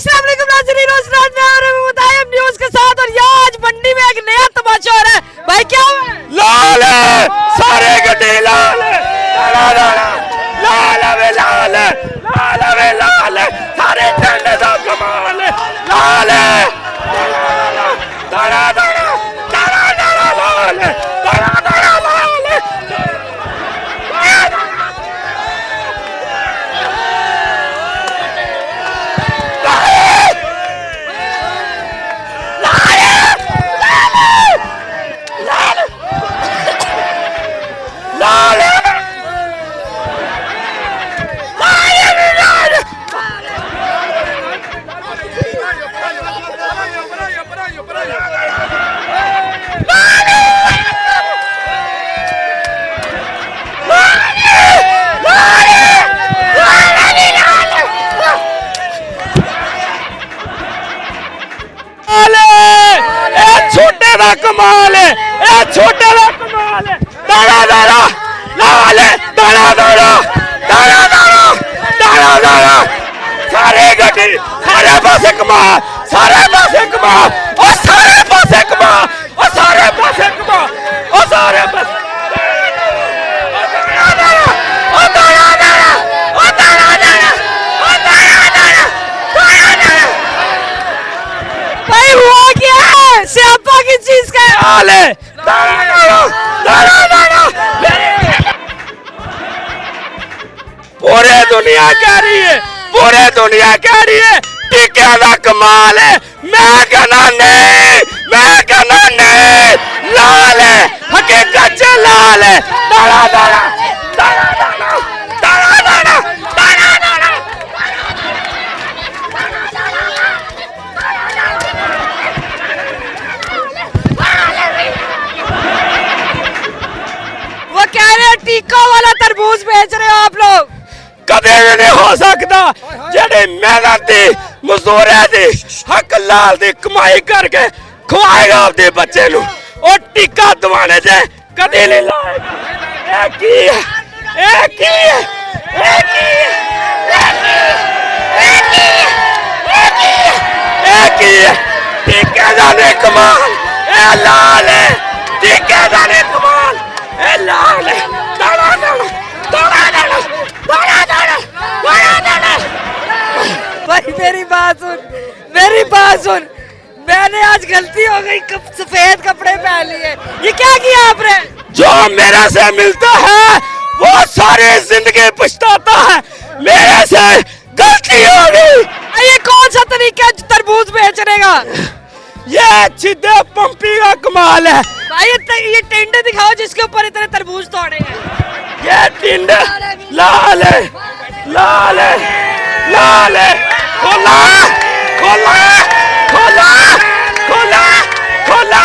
अस्सलाम वालेकुम नाज़रीन, रोज़ रात में मुतायब न्यूज़ के साथ। और ये आज मंडी में एक नया तमाशा हो रहा है भाई। क्या हुआ है? लाल है सारे गड्ढे, लाल है, लाल लाल वे लाल है, लाल वे लाल है, सारे झंडे दा कमाल है, लाल है, दाना दाना दाना दाना लाल है, दाना दाना लाल है, लाल है, छोटे दा कमाल है, छोटे दा कमाल है, दाना दाना लाल है, दाना दाना दाना दाना दाना दाना सारे गड्ढे, सारे पासे कमाल, सारे पासे कमाल, और सारे पासे कमाल, और सारे पासे कमाल, और सारे पासे भाई हुआ क्या है? स्यापा किस चीज का है? लाल है, दाना दाना दाना दाना पूरे दुनिया कह रही है, पूरे दुनिया कह रही है टीके का कमाल है। मैं कहना नहीं, मैं कहना नहीं, लाल है, हकीकत से लाल है, दाना दाना दाना दाना दाना दाना दाना दाना वो कह रहे हैं टीका वाला तरबूज बेच रहे हो आप लोग। कदे भी नहीं हो सकता जेडे मेहनत दी मजदूर दी हक लाल दी कमाई करके खवाएगा अपने बच्चे नु और टीका दवाने से कदे नहीं लाएगा। एक ही है, एक ही है, एक ही है, एक ही है, एक ही है, एक ही है, टीके दाने कमाल ए लाल है, टीके दाने कमाल ए लाल है, दाना दाना दाना दाना दाना दाना दाना दाना भाई मेरी बात सुन, मेरी बात सुन। मैंने आज गलती हो गई, सफेद कपड़े पहन लिए। ये क्या किया आपने? जो मेरे से मिलता है वो सारी जिंदगी पछताता है, मेरे से गलती हो गई। ये कौन सा तरीका है तरबूज बेचने का? ये चिद्दे पंपी का कमाल है। भाई ये टेंडर दिखाओ जिसके ऊपर इतने तरबूज तोड़े हैं। ये टिंड लाल है, लाल है, लाल है, खोला खोला खोला खोला खोला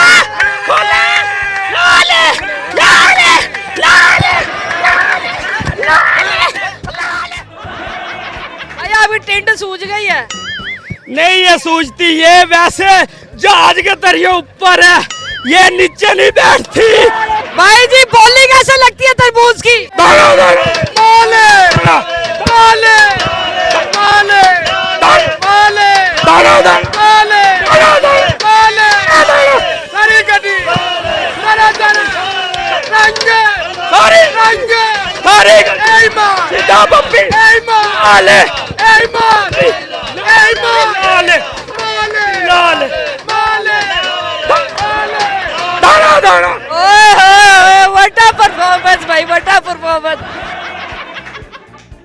खोला लाल है, लाल है, लाल है, लाल है, लाल है। भाई अभी टेंट सूझ गई है। नहीं ये सूझती, ये वैसे जहाज के तरिए ऊपर है, ये नीचे नहीं बैठती। भाई जी बोली कैसे लगती है तरबूज की? दाना दाना बोले दाना बोले बोले बोले दाना दाना बोले दाना बोले सारी गड्डी सारा दाना रंगे सारे रंगे सारे ए मां सीधा पंपी ए मां लाल है, ए मां ए मां लाल है, बोले लाल है, बोले दाना दाना ओए होए व्हाट परफॉर्मेंस भाई, व्हाट परफॉर्मेंस।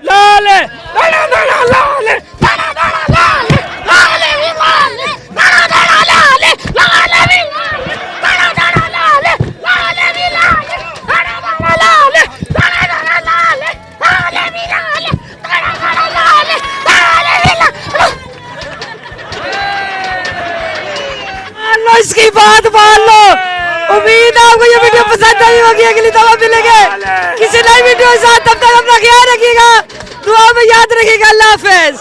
लाल है, दाना दाना लाल है, दाना दाना लाल है, लाल है, लाल है, दाना दाना लाल है, लाल है, दाना दाना लाल है, लाल है, लाल है, दाना दाना लाल है, दाना दाना लाल है, लाल है, लाल है, दाना दाना लाल है, लाल है, लाल लो इसकी बात मान लो। उम्मीद है आपको ये वीडियो पसंद आई होगी। अगली दफा मिलेंगे किसी नई वीडियो के साथ, तब तक अपना ख्याल रखिएगा, दुआ में याद रखिएगा। अल्लाह हाफिज।